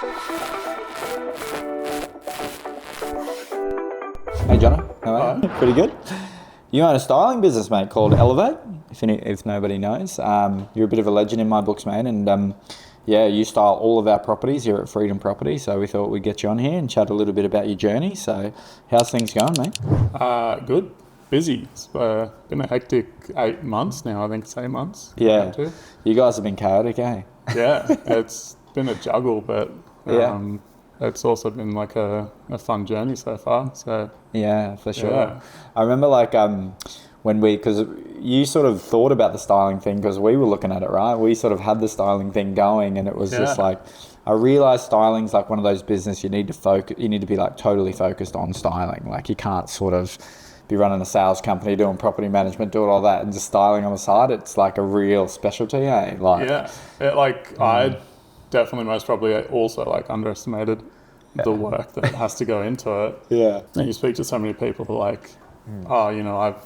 Hey Johno, how are you? Pretty good. You own a styling business, mate, called Elevate, if nobody knows. You're a bit of a legend in my books, mate, and yeah, you style all of our properties here at Freedom Property, so we thought we'd get you on here and chat a little bit about your journey. So how's things going, mate? Good. Busy. It's been a hectic 8 months now, I think it's 8 months. Yeah. You guys have been chaotic, eh? Yeah, it's been a juggle, but Yeah. it's also been like a fun journey so far. So Yeah, for sure. Yeah. I remember because you sort of thought about the styling thing because we were looking at it, right? We sort of had the styling thing going, and it was just Yeah. like, I realized styling's like one of those business you need to be like totally focused on styling. Like you can't sort of be running a sales company, doing property management, doing all that and just styling on the side. It's like a real specialty, eh? Like, yeah, I definitely most probably also like underestimated the work that has to go into it. yeah. And you speak to so many people who are like, oh, you know,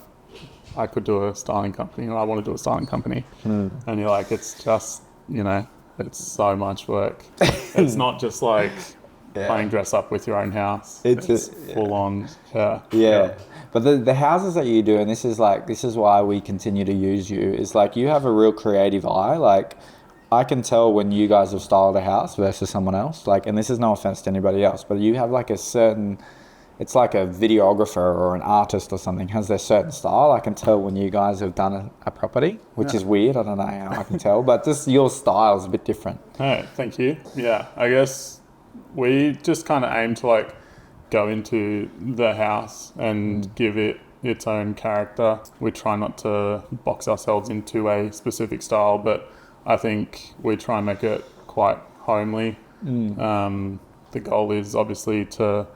I could do a styling company, or I want to do a styling company. And you're like, it's just, you know, it's so much work. It's not just like playing dress up with your own house. It's full on. Yeah. But the houses that you do, and this is why we continue to use you, is like you have a real creative eye. Like I can tell when you guys have styled a house versus someone else. Like, and this is no offense to anybody else, but you have like it's like a videographer or an artist or something has their certain style. I can tell when you guys have done a property, which is weird. I don't know how I can tell, but just your style is a bit different. Oh, thank you. Yeah, I guess we just kind of aim to like go into the house and give it its own character. We try not to box ourselves into a specific style, but I think we try and make it quite homely. The goal is obviously to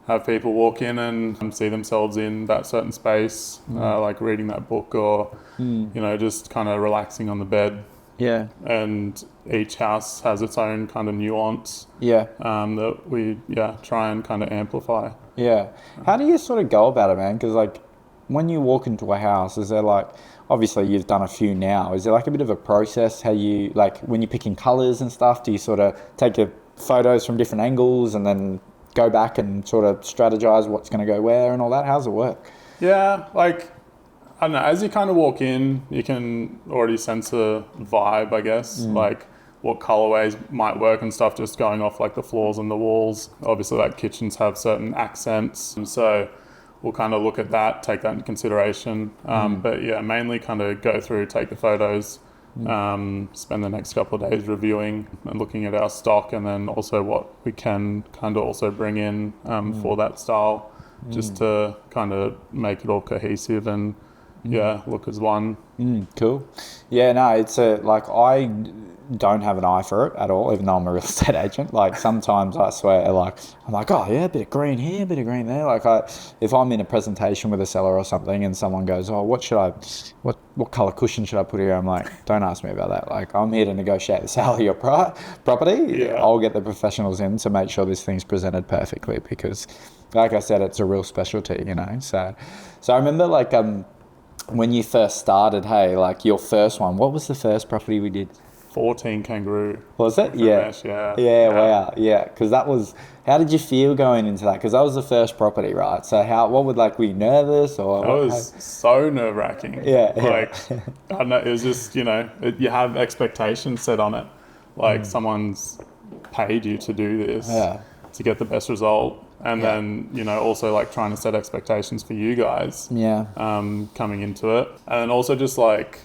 have people walk in and see themselves in that certain space, like reading that book or, you know, just kind of relaxing on the bed. Yeah. And each house has its own kind of nuance. Yeah. That we try and kind of amplify. Yeah. How do you sort of go about it, man? Because like when you walk into a house, is there like, obviously you've done a few now, is there like a bit of a process how you, like when you're picking colours and stuff, do you sort of take your photos from different angles and then go back and sort of strategize what's going to go where and all that? How's it work? Yeah, like, I don't know, as you kind of walk in, you can already sense a vibe, I guess, like what colorways might work and stuff, just going off like the floors and the walls. Obviously, like kitchens have certain accents, and so we'll kind of look at that, take that into consideration. But yeah, mainly kind of go through, take the photos, spend the next couple of days reviewing and looking at our stock, and then also what we can kind of also bring in for that style, just to kind of make it all cohesive and look as one. Cool. Yeah, no, it's I don't have an eye for it at all, even though I'm a real estate agent. Like sometimes I swear, like I'm like, oh yeah, a bit of green here, a bit of green there. Like if I'm in a presentation with a seller or something and someone goes, oh, what color cushion should I put here? I'm like, don't ask me about that. Like I'm here to negotiate the sale of your property. Yeah. I'll get the professionals in to make sure this thing's presented perfectly because, like I said, it's a real specialty, you know. So I remember like when you first started, hey, like your first one, what was the first property we did? 14 Kangaroo. Was it? Yeah. Yeah, wow. Yeah, because that was, how did you feel going into that? Because that was the first property, right? So were you nervous or? I was so nerve wracking. Yeah. Like, I don't know, it was just, you know, you have expectations set on it. Like someone's paid you to do this to get the best result. And then, you know, also like trying to set expectations for you guys coming into it. And then also just like,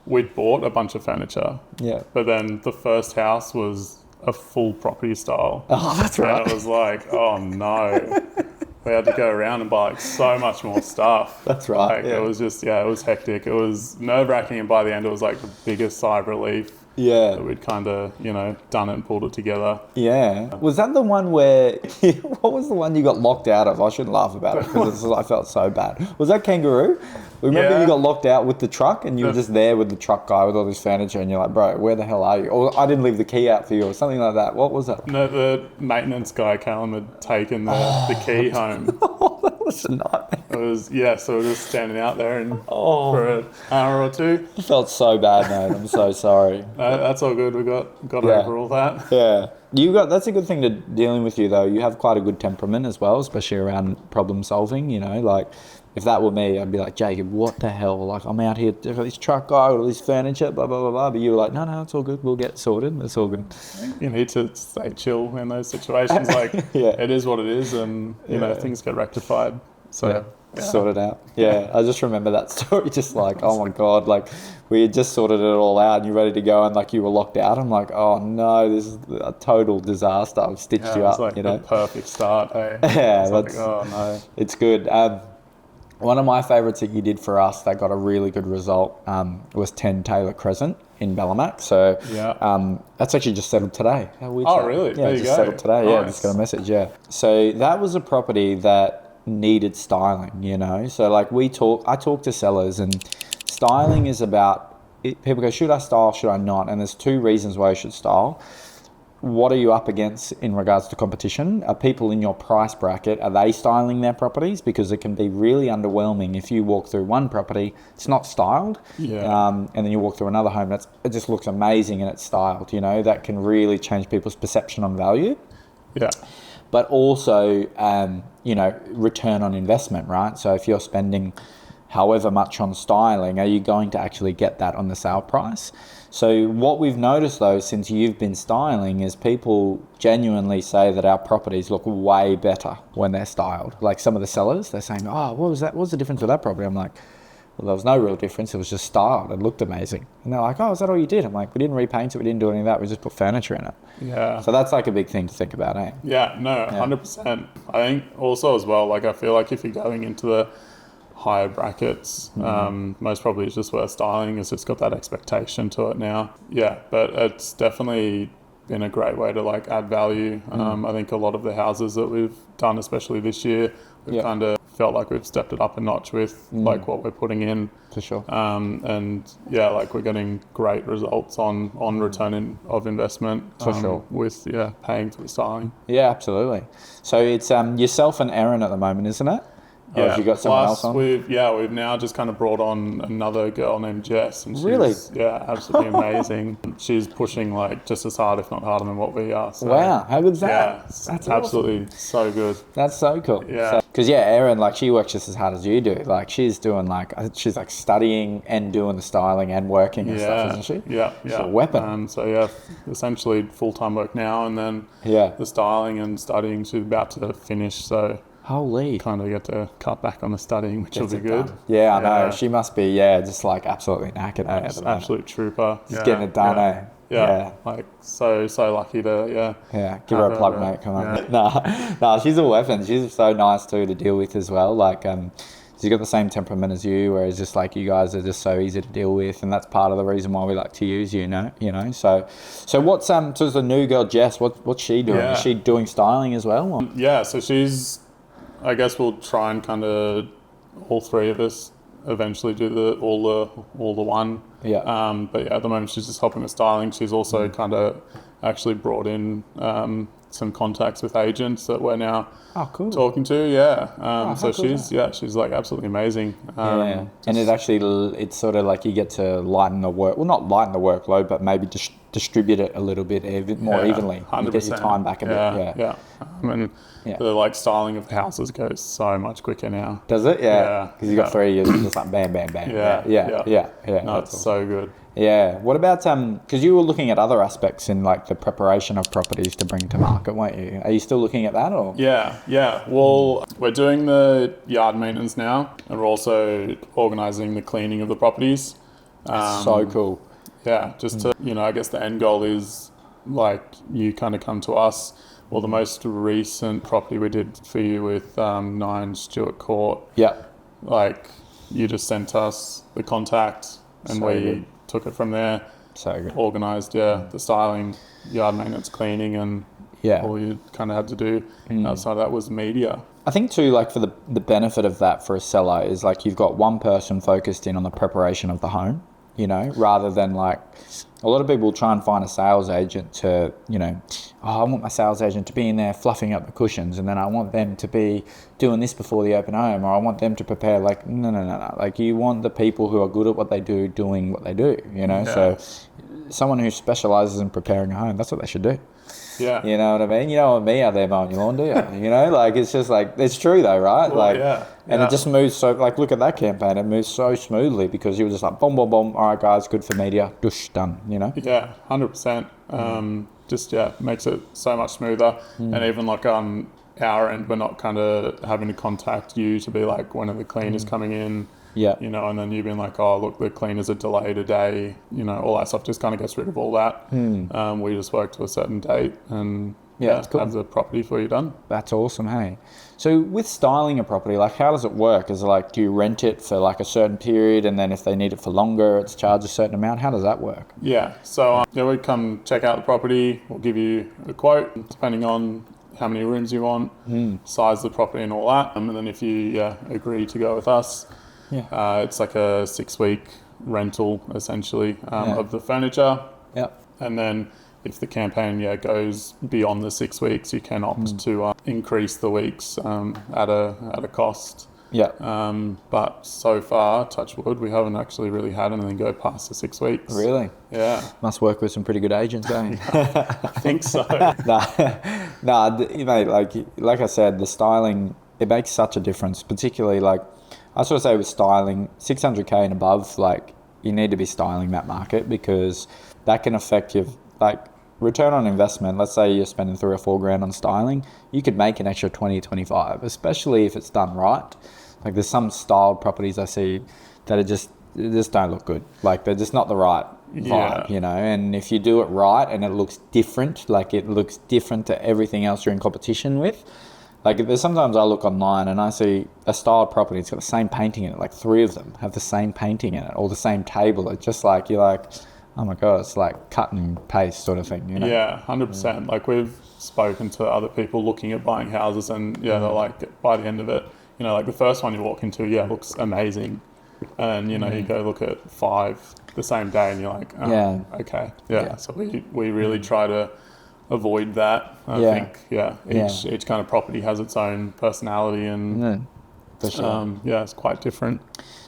we'd bought a bunch of furniture. Yeah. But then the first house was a full property style. Oh, that's right. And it was like, oh no. We had to go around and buy like so much more stuff. That's right. Like, it was just, it was hectic. It was nerve wracking. And by the end, it was like the biggest sigh of relief. Yeah. That we'd kind of, you know, done it and pulled it together. Yeah. Was that the one where, what was the one you got locked out of? I shouldn't laugh about it because I felt so bad. Was that Kangaroo? Remember you got locked out with the truck and you were just there with the truck guy with all this furniture and you're like, bro, where the hell are you? Or I didn't leave the key out for you or something like that. What was that? No, the maintenance guy, Callum, had taken the key home. Oh, that was a nightmare. It was, so we're just standing out there and Oh. for an hour or two. I felt so bad, mate. I'm so sorry. That's all good. We got Yeah. over all that. Yeah. That's a good thing to dealing with you though. You have quite a good temperament as well, especially around problem solving, like if that were me, I'd be like, Jacob, what the hell? Like I'm out here, I've got this truck guy, all this furniture, blah, blah, blah, blah. But you were like, no, it's all good. We'll get sorted. It's all good. You need to stay chill in those situations. Like it is what it is, and you know things get rectified. So sorted out. Yeah, I just remember that story. Just like, oh my god, like we had just sorted it all out, and you're ready to go, and like you were locked out. I'm like, oh no, this is a total disaster. I've stitched you up. Like the perfect start. Hey? Yeah, that's like, oh no, it's good. One of my favourites that you did for us that got a really good result was 10 Taylor Crescent in Bellamac. So that's actually just settled today. How weird is that? Really? Yeah, there you just go. settled today. Nice. Yeah, just got a message. Yeah. So that was a property that needed styling. So like I talk to sellers, and styling is about people go, should I style, should I not? And there's two reasons why you should style. What are you up against in regards to competition? Are people in your price bracket, are they styling their properties? Because it can be really underwhelming if you walk through one property, it's not styled, and then you walk through another home, it just looks amazing and it's styled. That can really change people's perception on value. Yeah. But also, return on investment, right? So if you're spending however much on styling, are you going to actually get that on the sale price? So what we've noticed though, since you've been styling, is people genuinely say that our properties look way better when they're styled. Like some of the sellers, they're saying, oh, what was that? What's the difference with that property? I'm like, well, there was no real difference. It was just styled. It looked amazing. And they're like, oh, is that all you did? I'm like, we didn't repaint it. We didn't do any of that. We just put furniture in it. Yeah. So that's like a big thing to think about, eh? Yeah, no, 100%. I think also as well, like I feel like if you're going into the higher brackets, most probably it's just worth styling. It's just got that expectation to it now. Yeah, but it's definitely been a great way to like add value. I think a lot of the houses that we've done, especially this year, we've kind of felt like we've stepped it up a notch with like what we're putting in. For sure. And like we're getting great results on return of investment. For sure. With paying for the styling. Yeah, absolutely. So it's yourself and Erin at the moment, isn't it? Or have you got someone else on? We've now just kind of brought on another girl named Jess, and she's absolutely amazing. She's pushing like just as hard, if not harder, than what we are. So, wow, how good's that? Yeah, that's absolutely awesome. So good. That's so cool. Yeah, because Erin, like she works just as hard as you do. Like she's doing she's studying and doing the styling and working and stuff, isn't she? Yeah, she's a weapon. Essentially full-time work now, and then the styling and studying. She's about to finish, so. Holy. Kind of get to cut back on the studying, which will be good. Done. Yeah, I know. She must be, just like absolutely knackered. Absolute trooper. Just getting it done, eh? Yeah. Like so lucky to, give her a plug, mate. Come on. Nah, she's a weapon. She's so nice too to deal with as well. Like, she's got the same temperament as you, whereas just like you guys are just so easy to deal with, and that's part of the reason why we like to use you know. So what's so the new girl Jess? What's she doing? Is she doing styling as well? Or? Yeah, so she's. I guess we'll try and kind of all three of us eventually do all the one. Yeah. But at the moment she's just helping with styling. She's also kind of actually brought in some contacts with agents that we're now talking to. Yeah. So she's like absolutely amazing. And it's sort of like you get to lighten the work. Well, not lighten the workload, but maybe distribute it a little bit more evenly. 100%. You get your time back a bit. Yeah. The styling of the houses goes so much quicker now. Does it? Yeah. Because you got 3 years, just like bam, bam, bam. Yeah. No, it's so good. Yeah. What about because you were looking at other aspects in like the preparation of properties to bring to market, weren't you? Are you still looking at that or? Yeah. Well, we're doing the yard maintenance now, and we're also organising the cleaning of the properties. So cool. Yeah, just to I guess the end goal is like you kind of come to us. Well, the most recent property we did for you with 9 Stewart Court. Yeah. Like you just sent us the contact and we took it from there. So good. Organised, the styling, yard maintenance, cleaning, and all you kind of had to do outside of that was media. I think too, like for the benefit of that for a seller is like you've got one person focused in on the preparation of the home. you know, rather than like a lot of people try and find a sales agent to, you know, oh, I want my sales agent to be in there fluffing up the cushions, and then I want them to be doing this before the open home, or I want them to prepare. Like, no. Like, you want the people who are good at what they do doing what they do, you know? Yeah. So someone who specializes in preparing a home, that's what they should do. Yeah. You know what I mean? You don't want me out there mowing your lawn, do you? You know, like, it's just like, it's true though, right? Well, like, yeah. and it just moves so, like, look at that campaign. It moves so smoothly because you were just like, boom, boom, boom. All right, guys, good for media. Dush, done, you know? Yeah, 100%. Just, makes it so much smoother. And even like on our end, we're not kind of having to contact you to be like, when are the cleaners coming in? Yeah. You know, and then you've been like, oh, look, the cleaners are delayed a day. You know, all that stuff just kind of gets rid of all that. We just work to a certain date and that's cool. have the property for you done. That's awesome, hey? So with styling a property, like, how does it work? Is it like, do you rent it for like a certain period, and then if they need it for longer, it's charged a certain amount? How does that work? Yeah, so we come check out the property. We'll give you a quote depending on how many rooms you want, size of the property and all that. And then if you agree to go with us, it's like a 6-week rental essentially of the furniture. Yep. And then if the campaign goes beyond the 6 weeks, you can opt to increase the weeks at a cost. Yeah. But so far, touch wood, we haven't actually really had anything go past the 6 weeks. Really? Yeah. Must work with some pretty good agents, eh? I think so. Nah, mate, like I said, the styling, it makes such a difference, particularly like, I sort of say with styling, 600K and above, like, you need to be styling that market because that can affect your, like, return on investment. Let's say you're spending 3 or 4 grand on styling, you could make an extra 20, 25, especially if it's done right. Like, there's some styled properties I see that are just don't look good. Like, they're just not the right vibe, you know? And if you do it right and it looks different, like it looks different to everything else you're in competition with, like, there's sometimes I look online and I see a styled property, it's got the same painting in it, like 3 of them have the same painting in it, or the same table. It's just like, you're like, oh my God, it's like cut and paste sort of thing, you know? Yeah, 100%. Like, we've spoken to other people looking at buying houses and they're like, by the end of it, you know, like the first one you walk into, looks amazing. And, you know, you go look at 5 the same day and you're like, oh, okay. Yeah. So we really try to avoid that. I think, each kind of property has its own personality and for sure. it's quite different.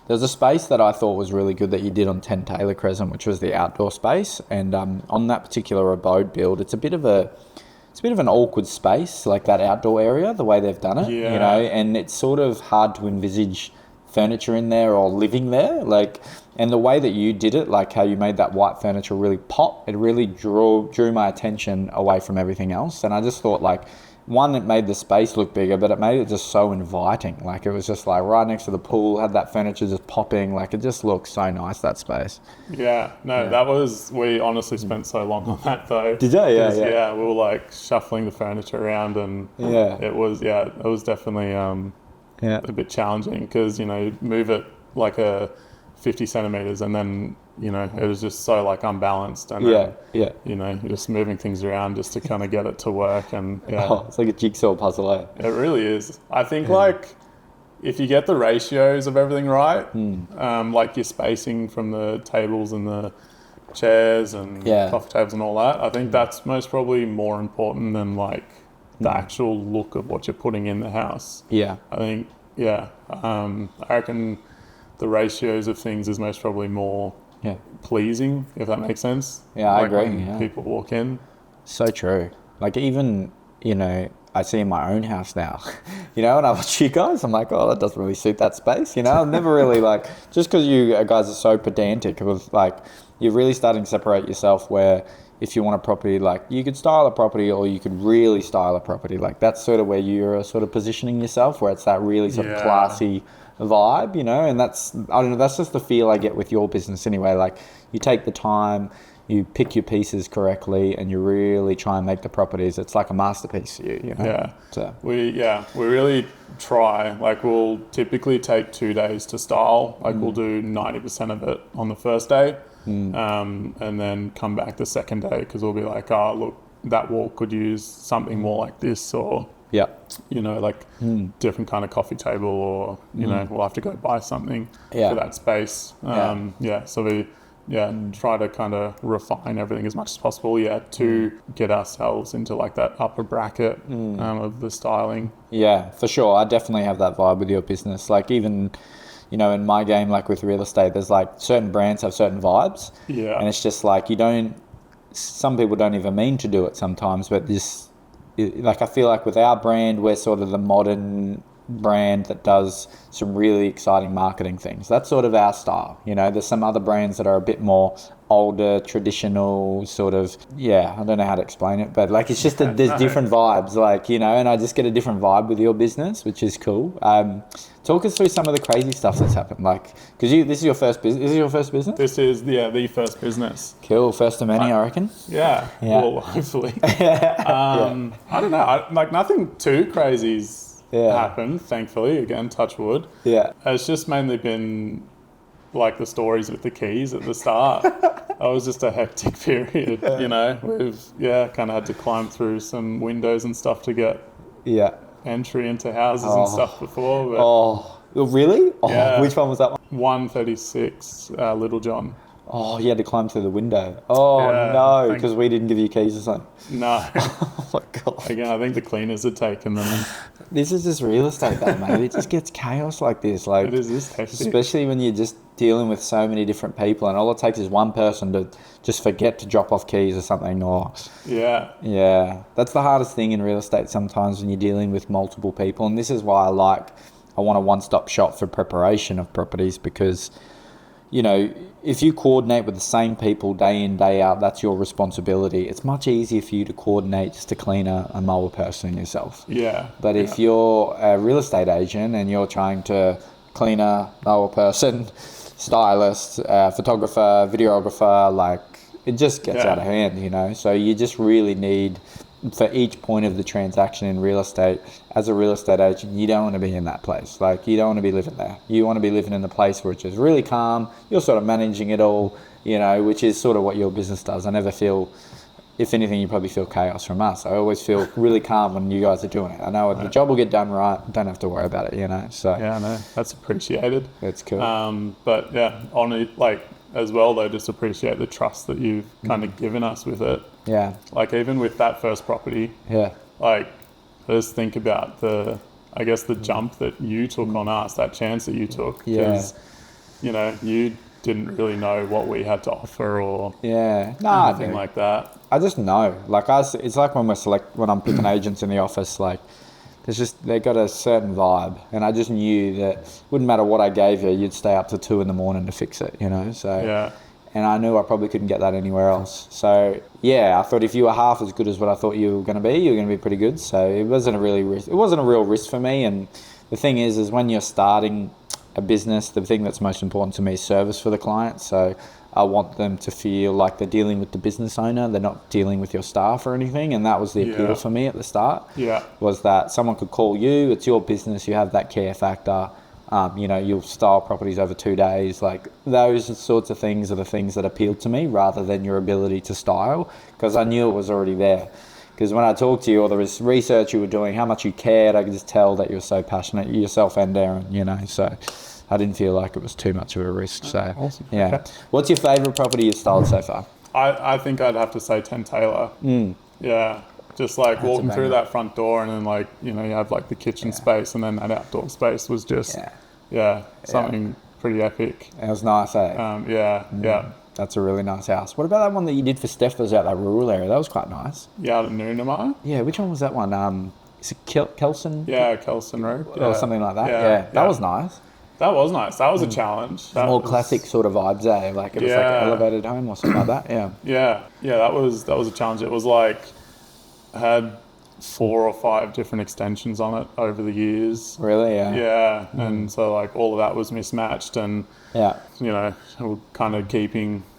There's a space that I thought was really good that you did on 10 Taylor Crescent, which was the outdoor space. And on that particular abode build, it's a bit of an awkward space, like that outdoor area, the way they've done it, you know, and it's sort of hard to envisage furniture in there or living there. Like, and the way that you did it, like how you made that white furniture really pop, it really drew my attention away from everything else. And I just thought, like, one, it made the space look bigger, but it made it just so inviting. Like, it was just like right next to the pool, had that furniture just popping. Like, it just looked so nice, that space. That was, we honestly spent so long on that though. Did you? Yeah, we were like shuffling the furniture around and it was definitely a bit challenging because, you know, you move it like a 50 centimeters and then, you know, it was just so like unbalanced and then, you know, you're just moving things around just to kind of get it to work and it's like a jigsaw puzzle, eh? It really is. I think like if you get the ratios of everything right, like your spacing from the tables and the chairs and coffee tables and all that, I think that's most probably more important than like the actual look of what you're putting in the house. I think I reckon the ratios of things is most probably more pleasing, if that makes sense. I like agree. When people walk in. So true. Like, even, you know, I see in my own house now, you know, and I watch you guys, I'm like, oh, that doesn't really suit that space, you know. I've never really, like, just because you guys are so pedantic, with like, you're really starting to separate yourself where if you want a property, like, you could style a property or you could really style a property. Like, that's sort of where you're sort of positioning yourself, where it's that really sort of classy vibe, you know. And that's, I don't know, that's just the feel I get with your business anyway. Like, you take the time, you pick your pieces correctly, and you really try and make the properties, it's like a masterpiece to you know. So we really try. Like, we'll typically take 2 days to style. Like, we'll do 90% of it on the first day, and then come back the second day because we'll be like, oh, look, that wall could use something more like this, or you know, like different kind of coffee table, or you know, we'll have to go buy something for that space. So try to kind of refine everything as much as possible, to get ourselves into like that upper bracket of the styling. Yeah, for sure. I definitely have that vibe with your business. Like even, in my game, like with real estate, there's like certain brands have certain vibes. Yeah. And it's just like some people don't even mean to do it sometimes, but like I feel like with our brand, we're sort of the modern brand that does some really exciting marketing things. That's sort of our style. There's some other brands that are a bit more older, traditional sort of, I don't know how to explain it, but like it's just there's different vibes, like, and I just get a different vibe with your business, which is cool. Talk us through some of the crazy stuff that's happened, like, because this is your first business. Is it your first business? This is the first business. Cool. First of many, I reckon. Yeah. Well, hopefully. I don't know. Like nothing too crazy's happened, thankfully. Again, touch wood. Yeah. It's just mainly been like the stories with the keys at the start. That was just a hectic period, We've kind of had to climb through some windows and stuff to get entry into houses and stuff before. But, really? Which one was that one? 136, Little John. Oh, you had to climb through the window. No, because we didn't give you keys or something. No. Oh my God. Again, I think the cleaners had taken them. This is just real estate though, mate. It just gets chaos like this. Like, it is hectic. Especially when you're just dealing with so many different people, and all it takes is one person to just forget to drop off keys or something. Yeah. That's the hardest thing in real estate sometimes, when you're dealing with multiple people. And this is why I want a one-stop shop for preparation of properties, because if you coordinate with the same people day in, day out, that's your responsibility. It's much easier for you to coordinate just to clean a mower person yourself. Yeah. But if you're a real estate agent and you're trying to clean a mower person, stylist, photographer, videographer, like it just gets out of hand, So you just really need, for each point of the transaction in real estate, as a real estate agent, you don't want to be in that place. Like, you don't want to be living there. You want to be living in the place where it's just really calm. You're sort of managing it all, which is sort of what your business does. I never feel, if anything, you probably feel chaos from us. I always feel really calm when you guys are doing it. I know the job will get done right. Don't have to worry about it, So yeah, no, that's appreciated. That's cool. But on it, like, as well though, just appreciate the trust that you've kind of given us with it. Yeah. Like even with that first property. Yeah. Like, just think about the jump that you took on us, that chance that you took. Because, you didn't really know what we had to offer or anything like that. I just know. Like it's like when I'm picking agents in the office, like they got a certain vibe, and I just knew that it wouldn't matter what I gave you, you'd stay up to 2 a.m. to fix it, So and I knew I probably couldn't get that anywhere else. So I thought if you were half as good as what I thought you were going to be, you were going to be pretty good. So it wasn't a real risk for me. And the thing is when you're starting a business, the thing that's most important to me is service for the client. So I want them to feel like they're dealing with the business owner. They're not dealing with your staff or anything. And that was the appeal for me at the start. Yeah. Was that someone could call you. It's your business. You have that care factor. You'll style properties over 2 days. Like those sorts of things are the things that appealed to me, rather than your ability to style, because I knew it was already there. Because when I talked to you, all the research you were doing, how much you cared, I could just tell that you were so passionate, yourself and Darren, so I didn't feel like it was too much of a risk. So, awesome. Yeah. Okay. What's your favourite property you've styled so far? I think I'd have to say 10 Taylor. Yeah. Just like that's walking through that front door, and then you have like the kitchen space, and then that outdoor space was just something pretty epic. It was nice, eh? Yeah. That's a really nice house. What about that one that you did for Steph that was out that rural area? That was quite nice. Yeah, out at Noonamar. Yeah, which one was that one? Is it Kelson? Yeah, Kelson Road. Or something like that. Yeah. That was nice. That was nice. That was a challenge. That more was classic sort of vibes, eh? Like it was like an elevated home or something like that. Yeah. That was a challenge. It was like had 4 or 5 different extensions on it over the years. Really? Yeah. Yeah, and so like all of that was mismatched, and we're kind of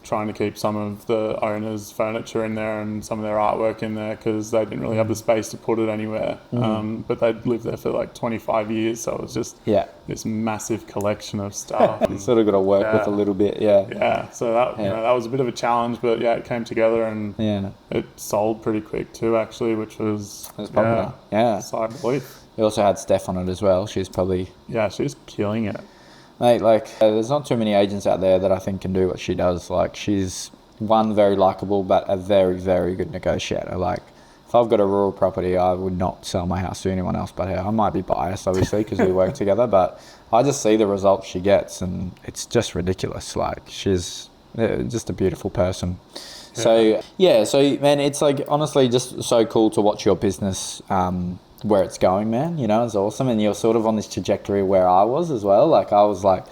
trying to keep some of the owners' furniture in there and some of their artwork in there, because they didn't really have the space to put it anywhere. But they'd lived there for like 25 years, so it was just this massive collection of stuff. You sort of got to work with a little bit, Yeah, so that that was a bit of a challenge, but it came together, and it sold pretty quick too, actually, which was popular. Sigh of relief. We also had Steph on it as well. She's probably... Yeah, she's killing it. Mate, like, there's not too many agents out there that I think can do what she does. Like, she's one, very likable, but a very, very good negotiator. Like, if I've got a rural property, I would not sell my house to anyone else but her. I might be biased, obviously, because we work together, but I just see the results she gets, and it's just ridiculous. Like, she's just a beautiful person. Yeah. So man, it's like honestly just so cool to watch your business where it's going, man. You know, it's awesome, and you're sort of on this trajectory where I was as well. Like I was like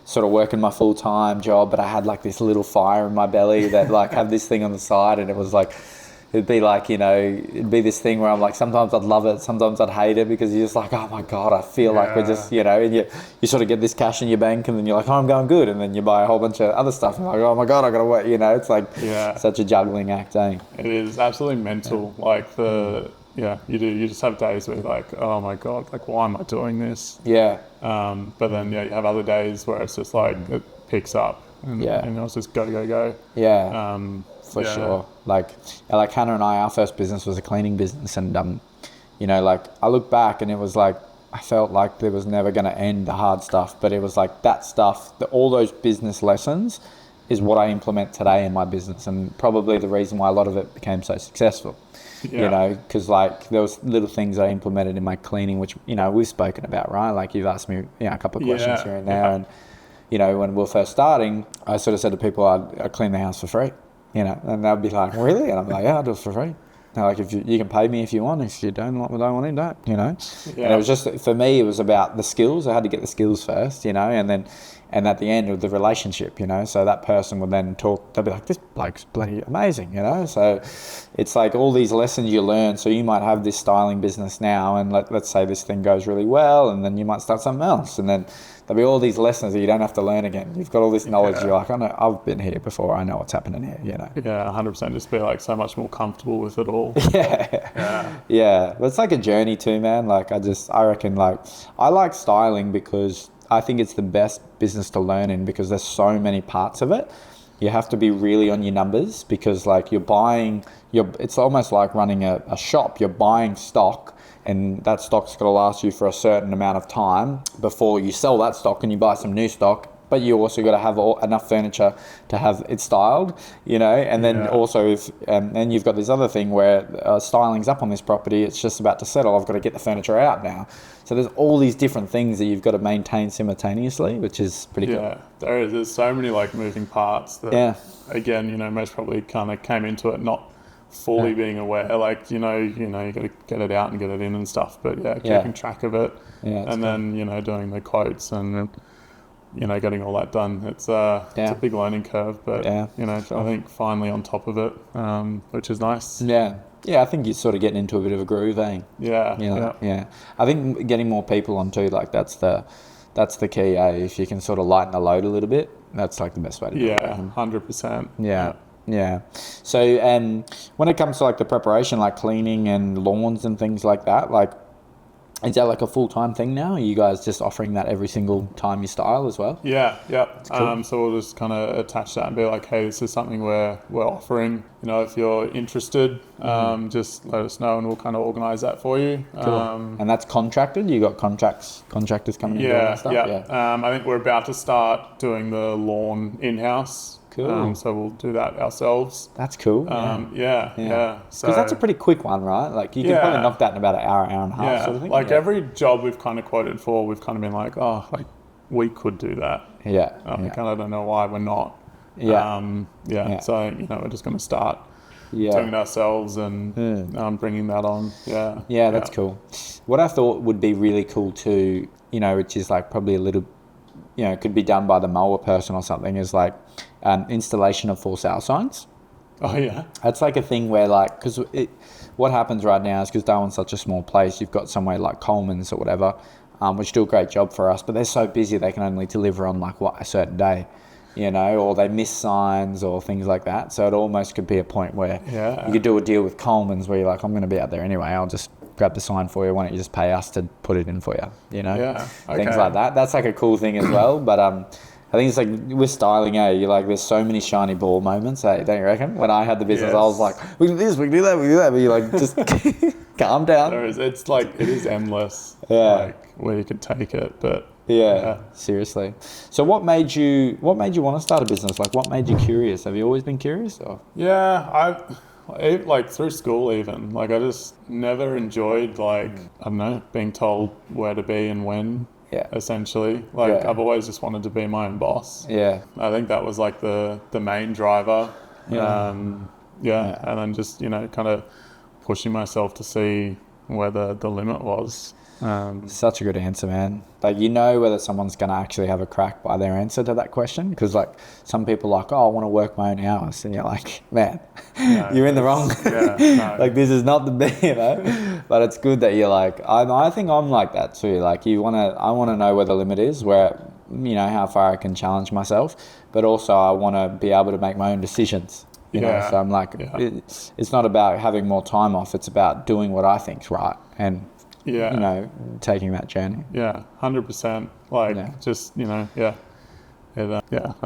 sort of working my full-time job, but I had like this little fire in my belly that like had this thing on the side, and it was like it'd be like, you know, it'd be this thing where I'm like, sometimes I'd love it, sometimes I'd hate it, because you're just like, oh my God, I feel like we're just, you know, and you sort of get this cash in your bank, and then you're like, oh, I'm going good. And then you buy a whole bunch of other stuff. And you're like, oh my God, I got to work, you know, it's like such a juggling act, eh? It is absolutely mental. Like you just have days where you're like, oh my God, like why am I doing this? Yeah. But then, you have other days where it's just like, it picks up and it's just go. Yeah. For sure. Like Hannah and I, our first business was a cleaning business, and you know, like I look back and it was like I felt like there was never going to end the hard stuff, but it was like that stuff, all those business lessons is what I implement today in my business, and probably the reason why a lot of it became so successful. You know, because like there was little things I implemented in my cleaning, which, you know, we've spoken about, right? Like you've asked me, you know, a couple of questions here and there, and you know, when we were first starting, I sort of said to people, I'd clean the house for free. You know, and they'll be like, really? And I'm like, yeah, I'll do it for free. They're like, if you can pay me if you want. If you don't want it, don't, you know. And it was just, for me, it was about the skills. I had to get the skills first, you know, and at the end of the relationship, you know. So that person would then talk, they'll be like, this bloke's bloody amazing, you know. So it's like all these lessons you learn. So you might have this styling business now, and let's say this thing goes really well, and then you might start something else, and then there'll be all these lessons that you don't have to learn again. You've got all this knowledge. You're like, I know, I've been here before. I know what's happening here, you know. Yeah, 100%. Just be like so much more comfortable with it all. Yeah. But it's like a journey too, man. Like I reckon, like I like styling because I think it's the best business to learn in, because there's so many parts of it. You have to be really on your numbers, because like it's almost like running a shop. You're buying stock, and that stock's got to last you for a certain amount of time before you sell that stock and you buy some new stock. But you also got to have enough furniture to have it styled, you know. And then also and you've got this other thing where styling's up on this property, it's just about to settle. I've got to get the furniture out now. So there's all these different things that you've got to maintain simultaneously, which is pretty cool. Yeah, there's so many like moving parts that, again, you know, most probably kind of came into it not fully being aware, like, you got to get it out and get it in and stuff, but keeping track of it, and then, you know, doing the quotes and, you know, getting all that done. It's a big learning curve, but you know, I think finally on top of it, which is nice. Yeah, I think you're sort of getting into a bit of a groove, eh? Yeah. I think getting more people on too, like that's the key, eh? If you can sort of lighten the load a little bit, that's like the best way to do it. 100%. Yeah. So, when it comes to like the preparation, like cleaning and lawns and things like that, like, is that like a full-time thing now? Are you guys just offering that every single time you style as well? Yeah. Cool. So we'll just kind of attach that and be like, hey, this is something we're offering. You know, if you're interested, just let us know and we'll kind of organise that for you. Cool. And that's contracted? You got contractors coming in and doing that stuff? Yeah. I think we're about to start doing the lawn in-house. Cool. So we'll do that ourselves. That's cool. Yeah. Because that's a pretty quick one, right? Like you can probably knock that in about an hour and a half sort of thing. Like every job we've kind of quoted for, we've kind of been like, oh, like we could do that. We kind of don't know why we're not. So, you know, we're just going to start doing it ourselves and bringing that on. Yeah, that's cool. What I thought would be really cool too, you know, which is like probably a little, you know, could be done by the mower person or something, is like installation of for sale signs. Oh yeah. That's like a thing where like, because what happens right now is because Darwin's such a small place, you've got somewhere like Coleman's or whatever, which do a great job for us, but they're so busy they can only deliver on like a certain day, you know, or they miss signs or things like that. So it almost could be a point where you could do a deal with Coleman's where you're like, I'm going to be out there anyway, I'll just grab the sign for you, why don't you just pay us to put it in for you, you know? Things like that. That's like a cool thing as well. But I think it's like with styling, you're like, there's so many shiny ball moments, don't you reckon? When I had the business, I was like, we can do this, we can do that, we can do that, but you're like, just calm down. It's like, it is endless, like where you could take it, but Yeah, seriously. So what made you want to start a business? Like, what made you curious? Have you always been curious? Or? Yeah, like through school even. Like I just never enjoyed like I don't know being told where to be and when. Yeah. Essentially, like Yeah. I've always just wanted to be my own boss. Yeah. I think that was like the main driver. Yeah. Yeah, and then just kind of pushing myself to see where the limit was. Such a good answer, man. Like, whether someone's going to actually have a crack by their answer to that question. Because, like, some people are like, oh, I want to work my own hours. And you're like, man, No, you're in the wrong. Yeah, no. Like, this is not the best, But it's good that you're like, I think I'm like that too. Like, I want to know where the limit is, where, how far I can challenge myself. But also, I want to be able to make my own decisions. Yeah. So I'm like, it's not about having more time off. It's about doing what I think's right. And, taking that journey. Yeah, 100%. Like, just, yeah. I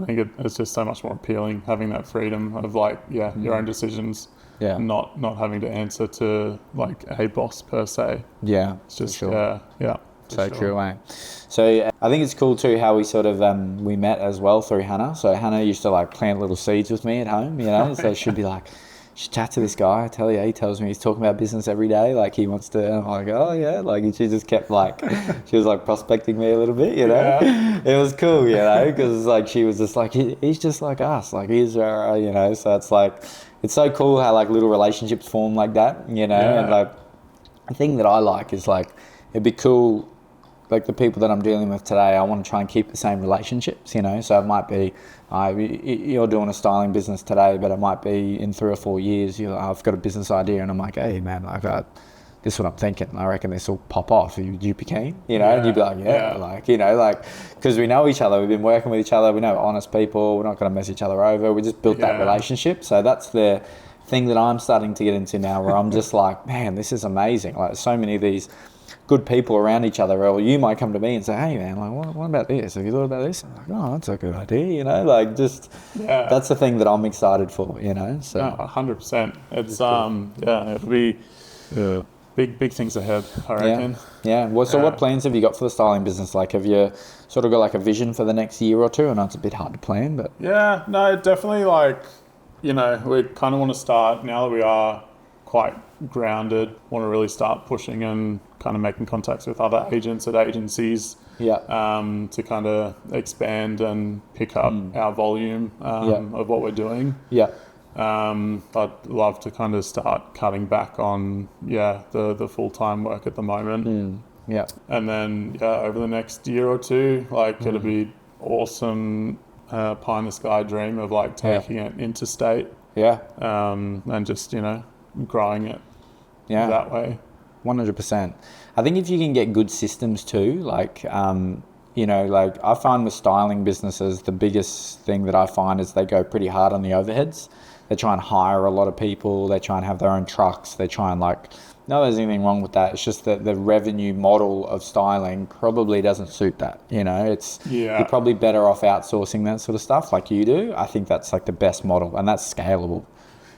think it's just so much more appealing having that freedom of like, your own decisions. Yeah. Not having to answer to like a boss per se. Yeah. It's just, sure. yeah. So true, eh? So I think it's cool too how we sort of we met as well through Hannah. So Hannah used to like plant little seeds with me at home, So she'd be like, "Should chat to this guy." I tell you, he tells me he's talking about business every day. Like he wants to. And I'm like, "Oh yeah." Like she just kept like, she was like prospecting me a little bit, Yeah. It was cool, because like she was just like, he's just like us. Like he's So it's like, it's so cool how like little relationships form like that, And like the thing that I like is like, it'd be cool. Like the people that I'm dealing with today, I want to try and keep the same relationships, So it might be, you're doing a styling business today, but it might be in 3 or 4 years, I've got a business idea and I'm like, hey man, this is what I'm thinking. I reckon this will pop off. Would you be keen? And you'd be like, because we know each other. We've been working with each other. We know we're honest people. We're not going to mess each other over. We just built that relationship. So that's the thing that I'm starting to get into now, where I'm just like, man, this is amazing. Like so many of these good people around each other, or you might come to me and say, hey man, like what about this? Have you thought about this? I'm like, oh, that's a good idea, that's the thing that I'm excited for, So 100%. It's it'll be big things ahead, I reckon. Yeah. Well, so what plans have you got for the styling business? Like, have you sort of got like a vision for the next year or two? I know it's a bit hard to plan, but yeah, no, definitely. Like, we kind of want to start now that we are quite grounded. Want to really start pushing and kind of making contacts with other agents at agencies. To kind of expand and pick up our volume of what we're doing. I'd love to kind of start cutting back on the full-time work at the moment. And then over the next year or two, like it'll be awesome pie in the sky dream of like taking it interstate. And just growing it that way. 100%. I think if you can get good systems too, like like I find with styling businesses, the biggest thing that I find is they go pretty hard on the overheads. They try and hire a lot of people. They try and have their own trucks. They try and not there's anything wrong with that. It's just that the revenue model of styling probably doesn't suit that. You're probably better off outsourcing that sort of stuff like you do. I think that's like the best model, and that's scalable.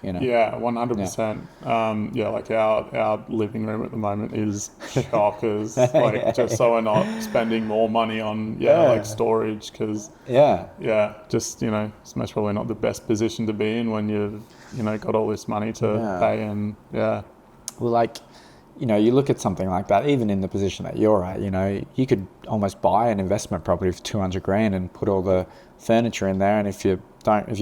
Yeah, 100%. Like our living room at the moment is shockers. Like just so we're not spending more money on like storage, because just it's most probably not the best position to be in when you've got all this money to pay. And well, like you look at something like that, even in the position that you're at, you could almost buy an investment property for 200 grand and put all the furniture in there, and if your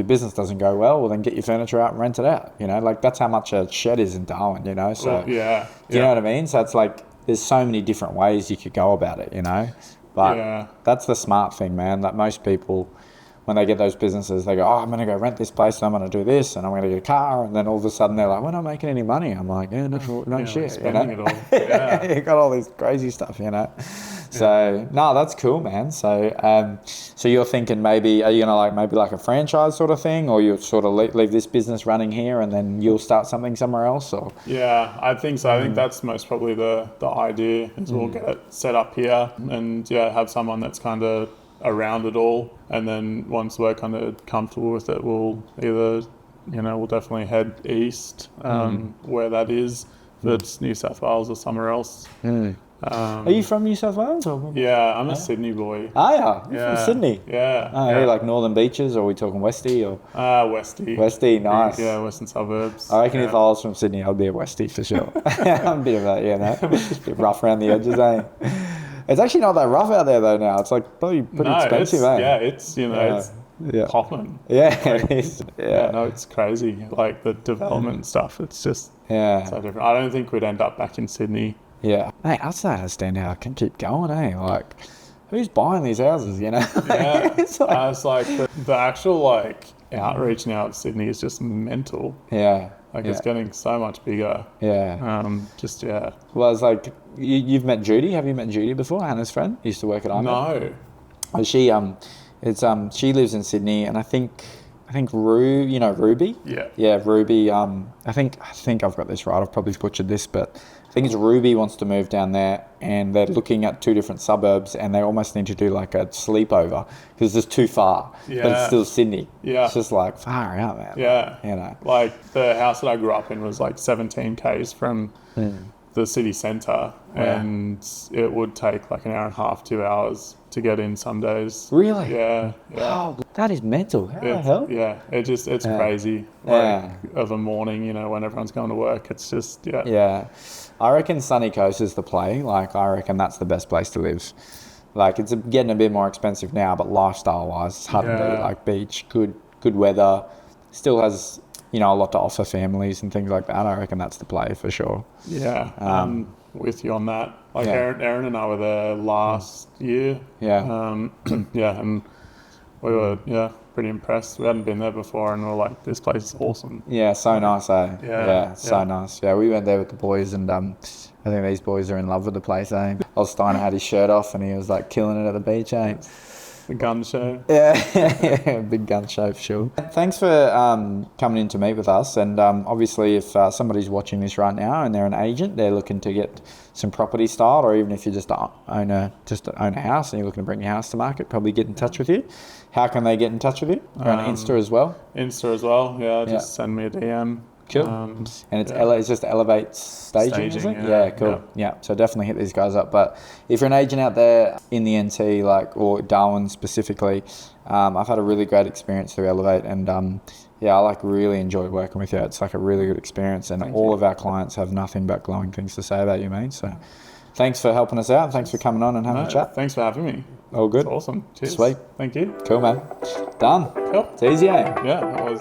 business doesn't go well, then get your furniture out and rent it out. Like that's how much a shed is in Darwin. So do you know what I mean? So it's like there's so many different ways you could go about it. But that's the smart thing, man. Like most people, when they get those businesses, they go, oh, I'm going to go rent this place and I'm going to do this and I'm going to get a car, and then all of a sudden they're like, we're not making any money. I'm like, no shit. Spending it all. You got all this crazy stuff. So no, that's cool, man. So so you're thinking maybe, are you gonna like maybe like a franchise sort of thing, or you'll sort of leave this business running here and then you'll start something somewhere else? Or I think so. I think that's most probably the idea, is we'll get it set up here and have someone that's kind of around it all, and then once we're kind of comfortable with it, we'll either we'll definitely head east where that is, if it's New South Wales or somewhere else. Are you from New South Wales? Or? Yeah, I'm a Sydney boy. Ah, yeah. You're Yeah. from Sydney. Yeah. Oh, yeah. yeah, like Northern Beaches, or are we talking Westie? Or Westie. Westie, nice. Yeah, western suburbs. I reckon yeah. if I was from Sydney, I'd be a Westie for sure. I'm a bit of a, a bit rough around the edges, eh? It's actually not that rough out there though now. It's like probably pretty expensive, it's, eh? Yeah, it's, it's Yeah. popping. Yeah, it is. Yeah, no, it's crazy. Like the development stuff, it's just Yeah. so different. I don't think we'd end up back in Sydney. Yeah. Hey, I just don't understand how it can keep going, eh? Like, who's buying these houses, you know? Yeah. It's like- It's like the actual like outreach now of Sydney is just mental. yeah. Like yeah. it's getting so much bigger. Yeah. Just yeah. Well, it's like, you've met Judy. Have you met Judy before? Hannah's friend? Used to work at IMED. No. Well, she lives in Sydney, and I think Ruby? Yeah. Yeah, Ruby. I think I've got this right. I've probably butchered this, but I think it's Ruby wants to move down there, and they're looking at 2 different suburbs, and they almost need to do like a sleepover because it's too far. But it's Yeah. still Sydney. Yeah. It's just like far out, man. Yeah. You know. Like the house that I grew up in was like 17 k's from the city centre, and it would take like an hour and a half, 2 hours to get in some days. Really? Yeah. Yeah. Oh, that is mental. How the It's- hell? Yeah, it's crazy. Yeah. Like of a morning, when everyone's going to work, it's just Yeah. I reckon Sunny Coast is the play. Like, I reckon that's the best place to live. Like, it's getting a bit more expensive now, but lifestyle-wise, it's hard to Yeah. beat. Like, beach, good weather, still has, a lot to offer families and things like that. I reckon that's the play for sure. Yeah. With you on that. Like Yeah. Aaron and I were there last year. Yeah. Yeah, and we were pretty impressed. We hadn't been there before, and we were like, this place is awesome. Yeah, so nice, eh? Yeah, so yeah. nice. Yeah, we went there with the boys, and I think these boys are in love with the place, eh? Steiner had his shirt off, and he was like killing it at the beach, eh? The gun show. Yeah, big gun show for sure. Thanks for coming in to meet with us. And obviously, if somebody's watching this right now and they're an agent, they're looking to get some property styled, or even if you just own a house and you're looking to bring your house to market, probably get in touch with you. How can they get in touch with you? You're on Insta as well. Insta as well. Yeah, just send me a DM. Cool. And it's just Elevate Staging, is it? Staging, Yeah, yeah. cool. Yeah, so definitely hit these guys up. But if you're an agent out there in the NT, or Darwin specifically, I've had a really great experience through Elevate, and I really enjoy working with you. It's like a really good experience, and all of our clients have nothing but glowing things to say about you, mate. So thanks for helping us out. Thanks for coming on and having a chat. Thanks for having me. All good. It's awesome. Cheers. Sweet. Thank you. Cool, man. Done. Cool. It's easy, eh? Yeah, that was